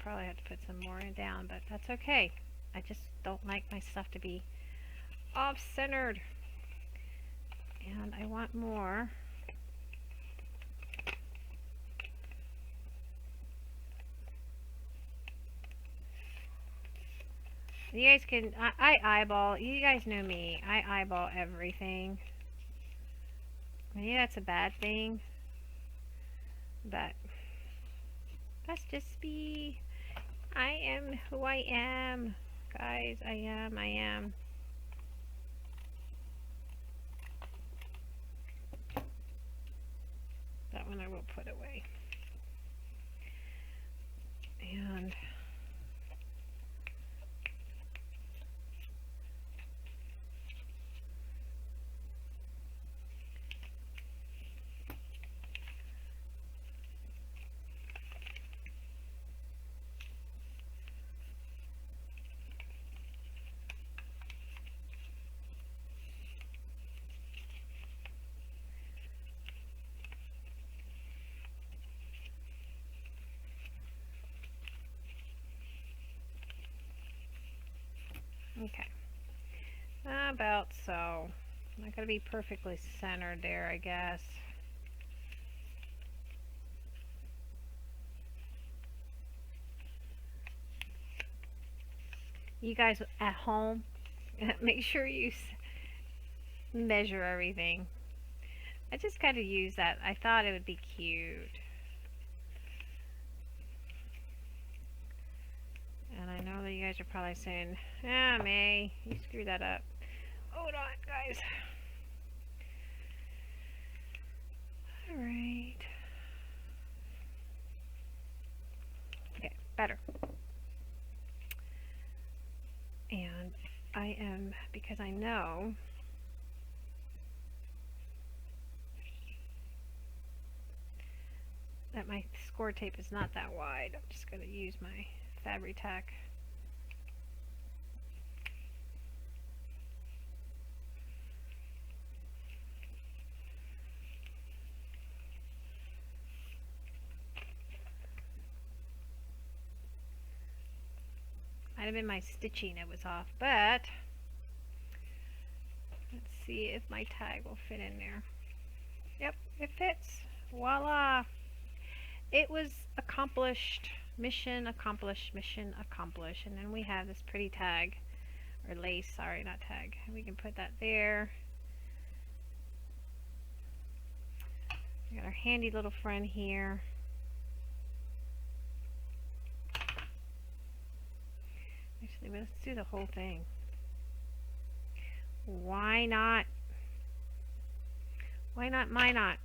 probably have to put some more down, but that's okay. I just don't like my stuff to be off-centered. And I want more. You guys can, I eyeball, you guys know me, I eyeball everything. Maybe that's a bad thing, but that's just me. I am who I am, guys. I am. That one I will put away. And okay, about so. Not gonna be perfectly centered there, I guess. You guys at home, make sure you measure everything. I just kind of use that. I thought it would be cute. And I know that you guys are probably saying, ah, May, you screwed that up. Hold on, guys. Alright. Okay, better. And I am, because I know that my score tape is not that wide, I'm just going to use my Fabri-Tac. Might have been my stitching that was off, but let's see if my tag will fit in there. Yep, it fits. Voila! It was accomplished. Mission accomplished. Mission accomplished. And then we have this pretty tag, or lace, sorry, not tag. We can put that there. We got our handy little friend here. Actually, let's do the whole thing. Why not? Why not my not?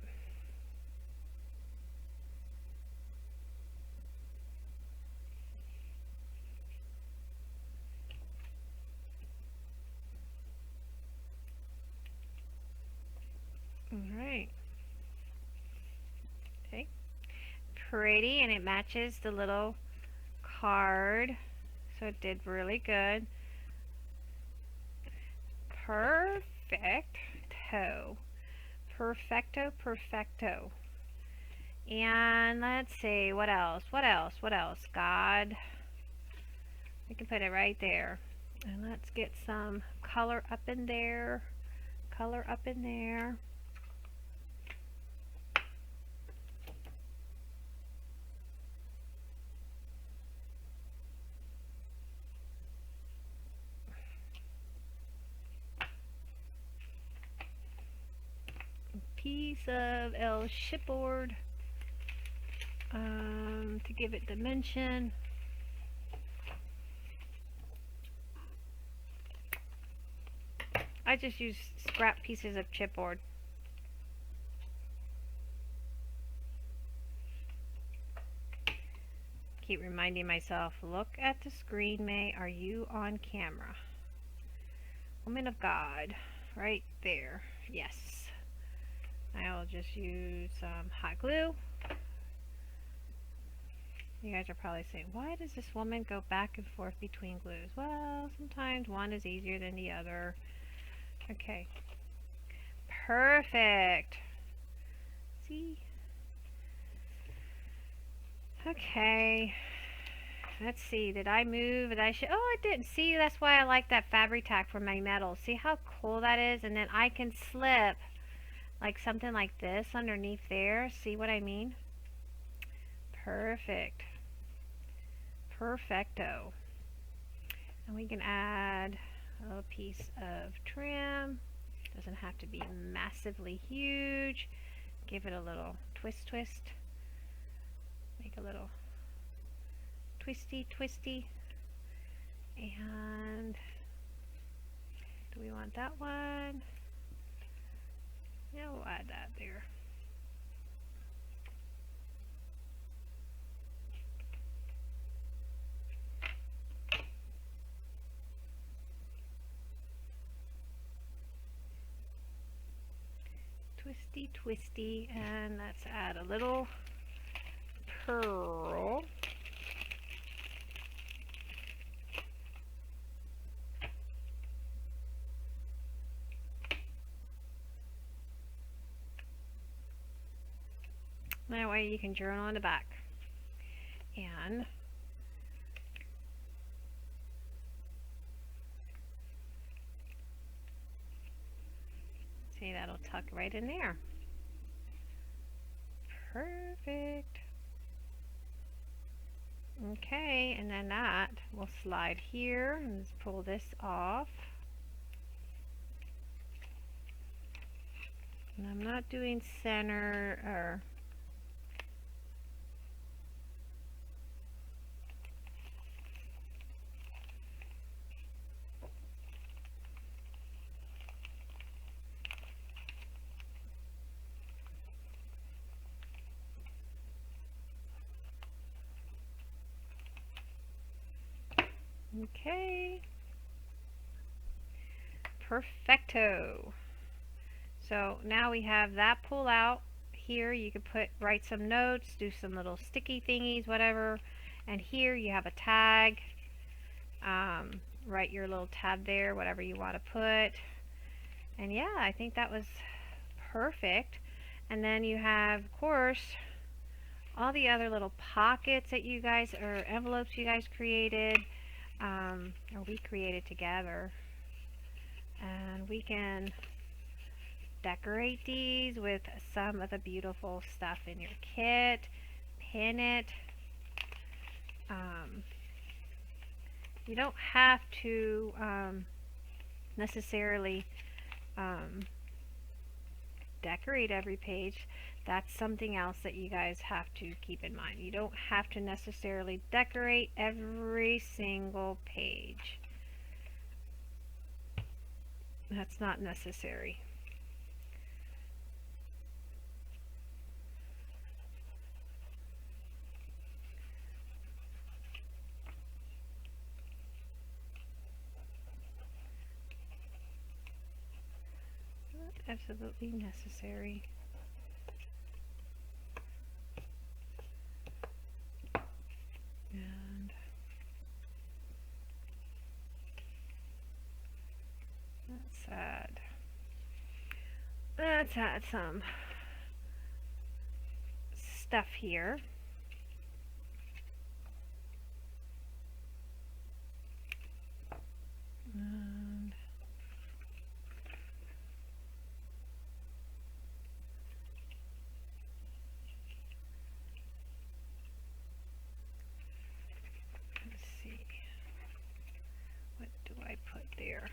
Alright. Okay. Pretty, and it matches the little card. So it did really good. Perfecto. Perfecto, perfecto. And let's see, what else? What else? What else? God. We can put it right there. And let's get some color up in there. Color up in there. piece of chipboard to give it dimension. I just use scrap pieces of chipboard. Keep reminding myself, look at the screen, May. Are you on camera? Woman of God, right there. Yes. I'll just use some hot glue. You guys are probably saying, why does this woman go back and forth between glues? Well, sometimes one is easier than the other. Okay. Perfect. See? Okay. Let's see. Did I move? Did I oh, I didn't. See, that's why I like that fabric tack for my metal. See how cool that is? And then I can slip like something like this underneath there. See what I mean? Perfect. Perfecto. And we can add a little piece of trim. Doesn't have to be massively huge. Give it a little twist. Make a little twisty. And do we want that one? Yeah, we'll add that there. Twisty, and let's add a little pearl. That way you can journal in the back. And see, that'll tuck right in there. Perfect. Okay, and then that will slide here, and just pull this off. And I'm not doing center or okay. Perfecto. So now we have that pull out. Here you could write some notes, do some little sticky thingies, whatever. And here you have a tag. Write your little tab there, whatever you want to put. And yeah, I think that was perfect. And then you have, of course, all the other little pockets that you guys, or envelopes you guys created, or we created together. And we can decorate these with some of the beautiful stuff in your kit. Pin it. You don't have to necessarily decorate every page. That's something else that you guys have to keep in mind. You don't have to necessarily decorate every single page. That's not necessary. Not absolutely necessary. And let's add some stuff here. And let's see, what do I put there?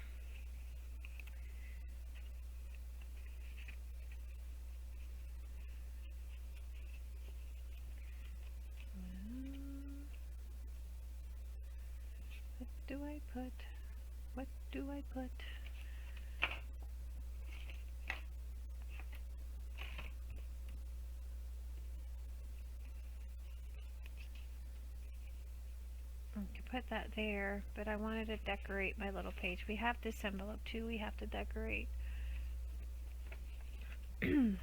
put? What do I put? I could put that there, but I wanted to decorate my little page. We have this envelope too we have to decorate. And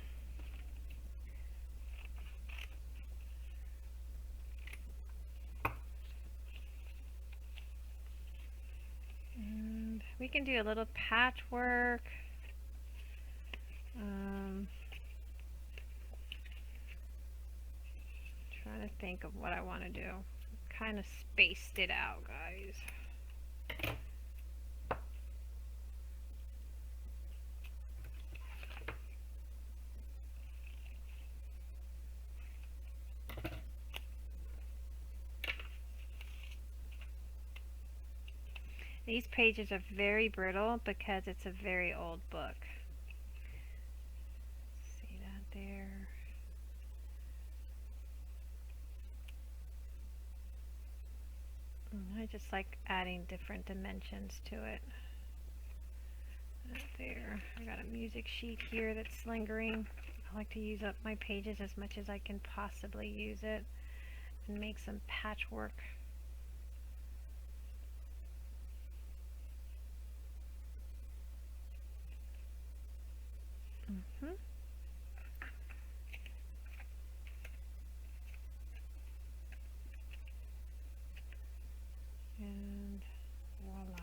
we can do a little patchwork. Trying to think of what I want to do. Kind of spaced it out, guys. These pages are very brittle because it's a very old book. See that there? I just like adding different dimensions to it. Right there. I got a music sheet here that's lingering. I like to use up my pages as much as I can possibly use it and make some patchwork. And voila.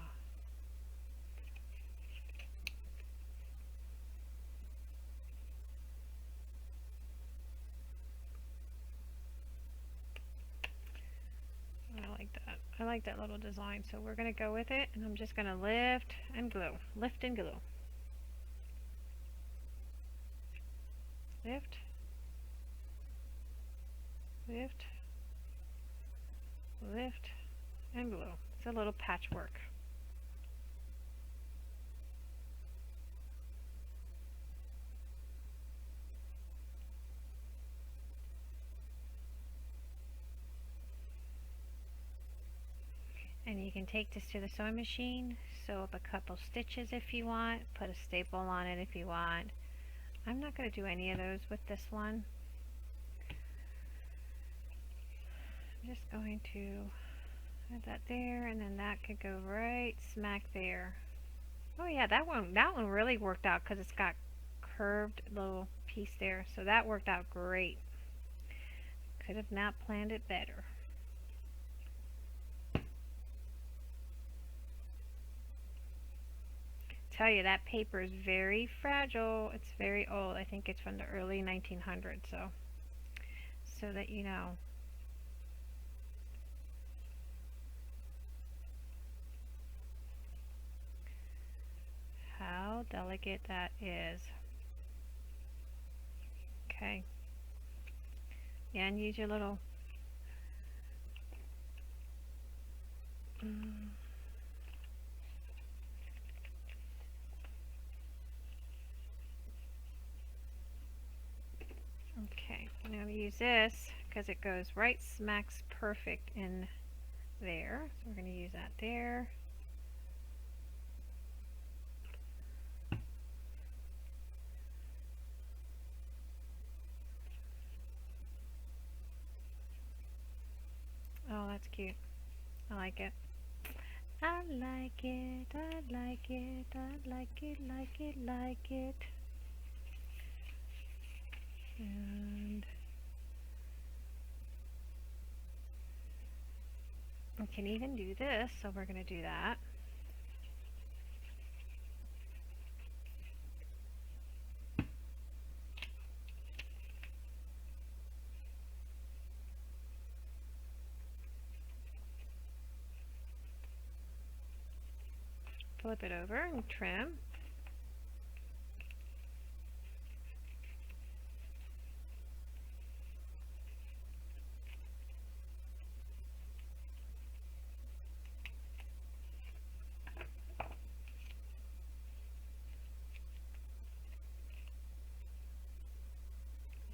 I like that. I like that little design, so we're going to go with it, and I'm just going to lift and glue. Lift and glue. Lift. Lift. Lift and glue. It's a little patchwork. And you can take this to the sewing machine, sew up a couple stitches if you want, put a staple on it if you want. I'm not going to do any of those with this one. I'm just going to add that there, and then that could go right smack there. Oh yeah, that one really worked out because it's got curved little piece there, so that worked out great. Could have not planned it better. Tell you, that paper is very fragile. It's very old. I think it's from the early 1900s, so that you know. How delicate that is. Okay. Yeah, and use your little Okay, I'm going to use this because it goes right smacks perfect in there. So we're going to use that there. Oh, that's cute. I like it. I like it, I like it, I like it, like it, like it. And we can even do this, so we're going to do that. Flip it over and trim.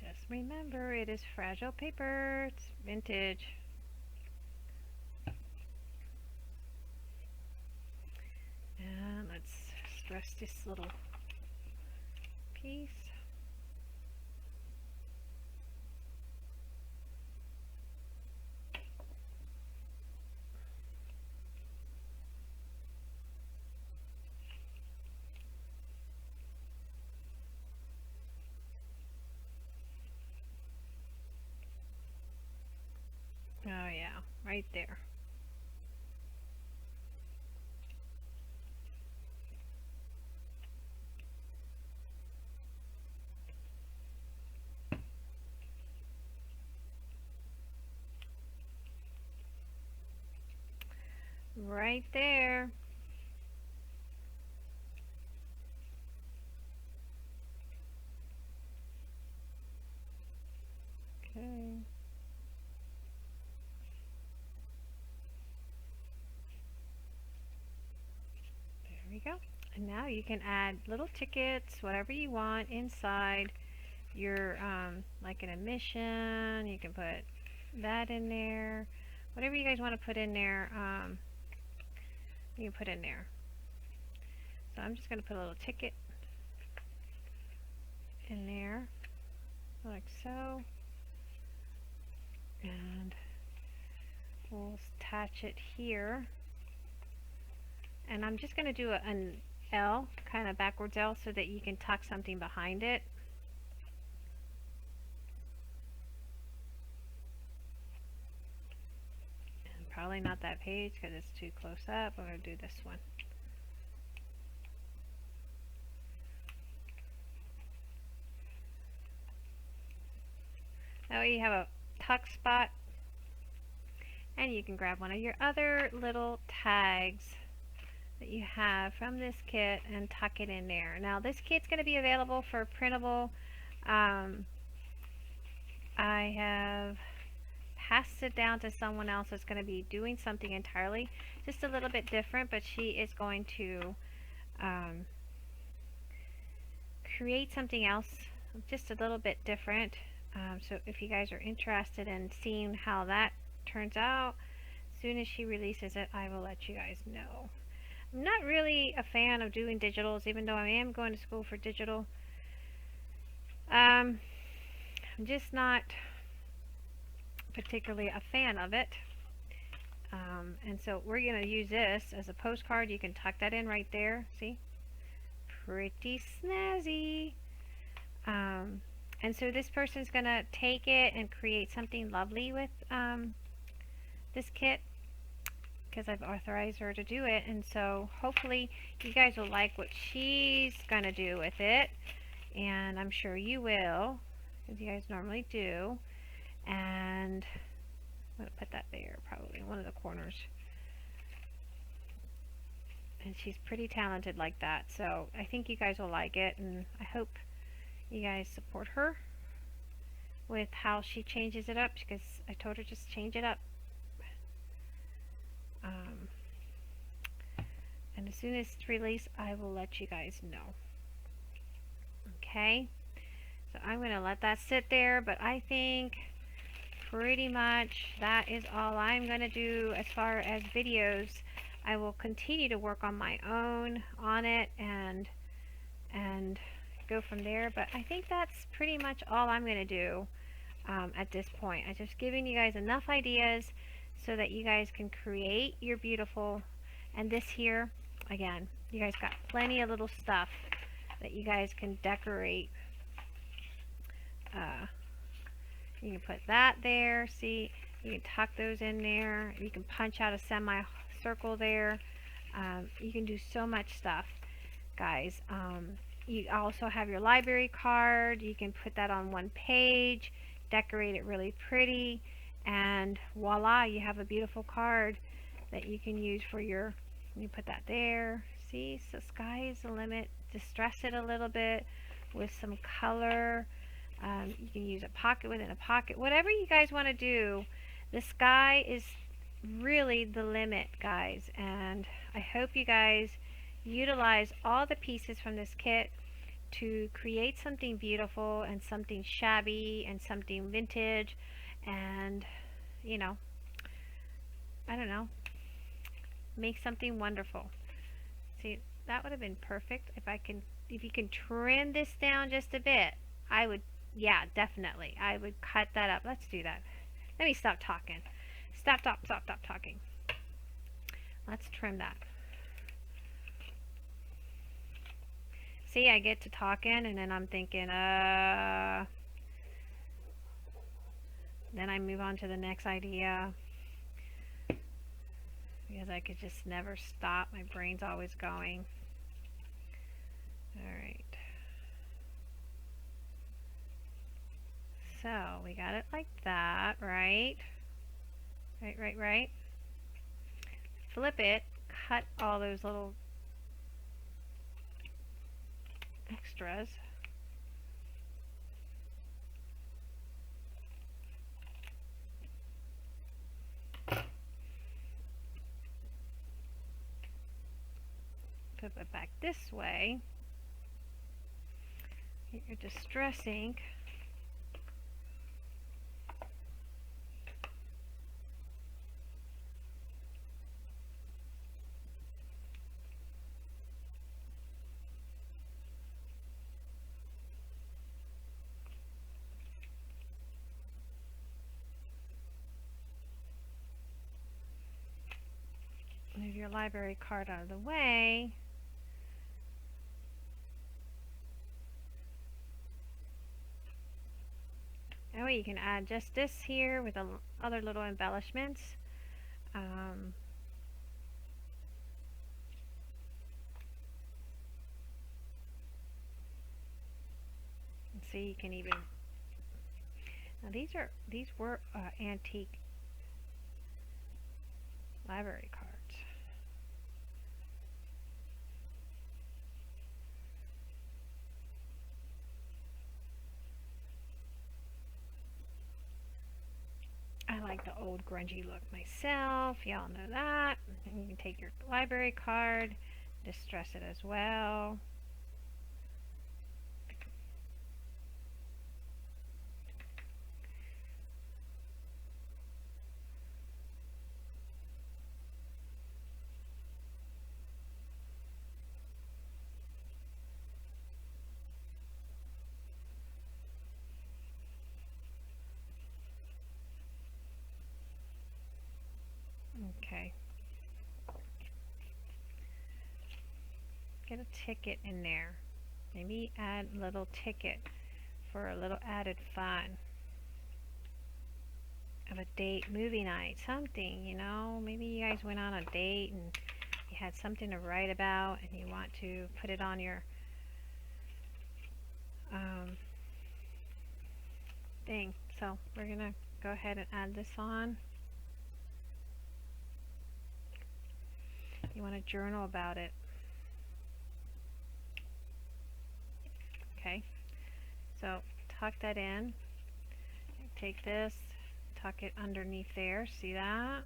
Just remember, it is fragile paper. It's vintage. distress this little piece. Oh yeah, right there. Right there. Okay. There we go. And now you can add little tickets, whatever you want inside your, like an admission. You can put that in there. Whatever you guys want to put in there, you can put in there. So I'm just going to put a little ticket in there, like so. And we'll attach it here. And I'm just going to do an L, kind of backwards L, so that you can tuck something behind it. And probably not that page because it's too close up. I'm going to do this one. That way you have a tuck spot, and you can grab one of your other little tags that you have from this kit and tuck it in there. Now this kit's going to be available for printable. I have passed it down to someone else that's going to be doing something entirely just a little bit different, but she is going to create something else just a little bit different. So if you guys are interested in seeing how that turns out, as soon as she releases it, I will let you guys know. I'm not really a fan of doing digitals, even though I am going to school for digital. I'm just not particularly a fan of it. And so we're going to use this as a postcard. You can tuck that in right there. See? Pretty snazzy. And so this person's going to take it and create something lovely with this kit, because I've authorized her to do it. And so hopefully you guys will like what she's going to do with it. And I'm sure you will, because you guys normally do. And I'm going to put that there, probably in one of the corners. And she's pretty talented like that. So I think you guys will like it. And I hope you guys support her with how she changes it up, because I told her just change it up. And as soon as it's released, I will let you guys know. Okay, so I'm going to let that sit there, but I think pretty much that is all I'm going to do as far as videos. I will continue to work on my own on it and go from there, but I think that's pretty much all I'm going to do at this point. I'm just giving you guys enough ideas so that you guys can create your beautiful. And this here, again, you guys got plenty of little stuff that you guys can decorate. You can put that there. See, you can tuck those in there. You can punch out a semicircle there. You can do so much stuff, guys. You also have your library card. You can put that on one page, decorate it really pretty, and voila, you have a beautiful card that you can use for your, you put that there. See, so sky is the limit. Distress it a little bit with some color. You can use a pocket within a pocket, whatever you guys want to do. The sky is really the limit, guys, and I hope you guys utilize all the pieces from this kit to create something beautiful and something shabby and something vintage, and you know, I don't know, make something wonderful. See, That would have been perfect. If you can trim this down just a bit, I would, yeah, definitely. I would cut that up. Let's do that. Let me stop talking. Stop talking. Let's trim that. See, I get to talking and then I'm thinking, then I move on to the next idea because I could just never stop. My brain's always going. All right. So we got it like that, right? Right. Flip it, cut all those little extras. Flip it back this way. Get your distress ink. Move your library card out of the way. That way you can add just this here with other little embellishments. See, you can even, now these were antique library cards. I like the old grungy look myself, y'all know that. And you can take your library card, distress it as well. Okay. Get a ticket in there. Maybe add a little ticket for a little added fun of a date, movie night, something, you know. Maybe you guys went on a date and you had something to write about and you want to put it on your thing. So we're gonna go ahead and add this on. You want to journal about it. Okay, so tuck that in. Take this, tuck it underneath there. See that?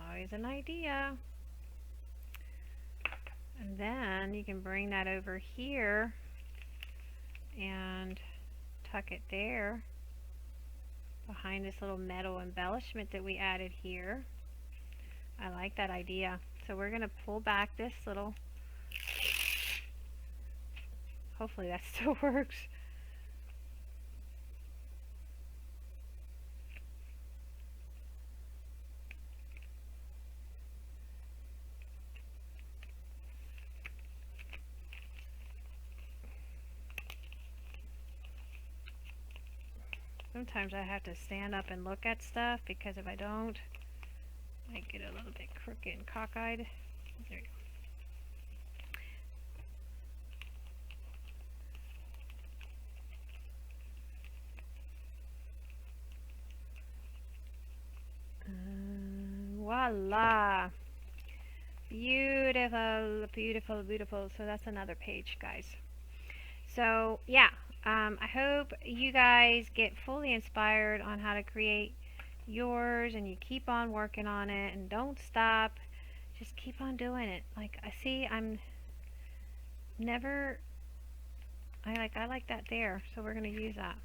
Always an idea. And then you can bring that over here and tuck it there behind this little metal embellishment that we added here. I like that idea. So we're going to pull back this little, hopefully that still works. Sometimes I have to stand up and look at stuff because if I don't, I get a little bit crooked and cockeyed. There you go. Voila! Beautiful, beautiful, beautiful. So that's another page, guys. So yeah, I hope you guys get fully inspired on how to create yours and you keep on working on it and don't stop. Just keep on doing it. Like I see, I'm never, I like that there, so we're going to use that.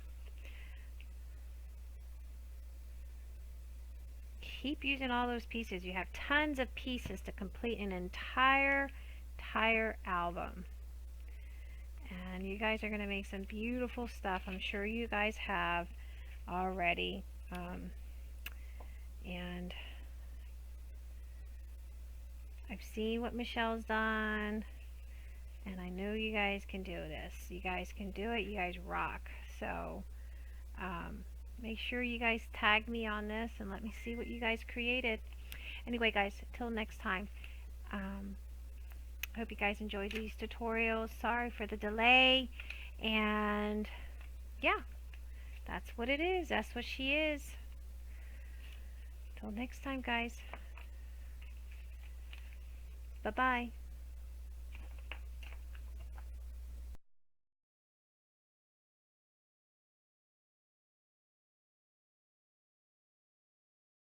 keep using all those pieces. You have tons of pieces to complete an entire album. And you guys are going to make some beautiful stuff. I'm sure you guys have already. And I've seen what Michelle's done. And I know you guys can do this. You guys can do it. You guys rock. So make sure you guys tag me on this and let me see what you guys created. Anyway, guys, till next time. I hope you guys enjoyed these tutorials. Sorry for the delay. And yeah, that's what it is. That's what she is. Till next time, guys. Bye-bye.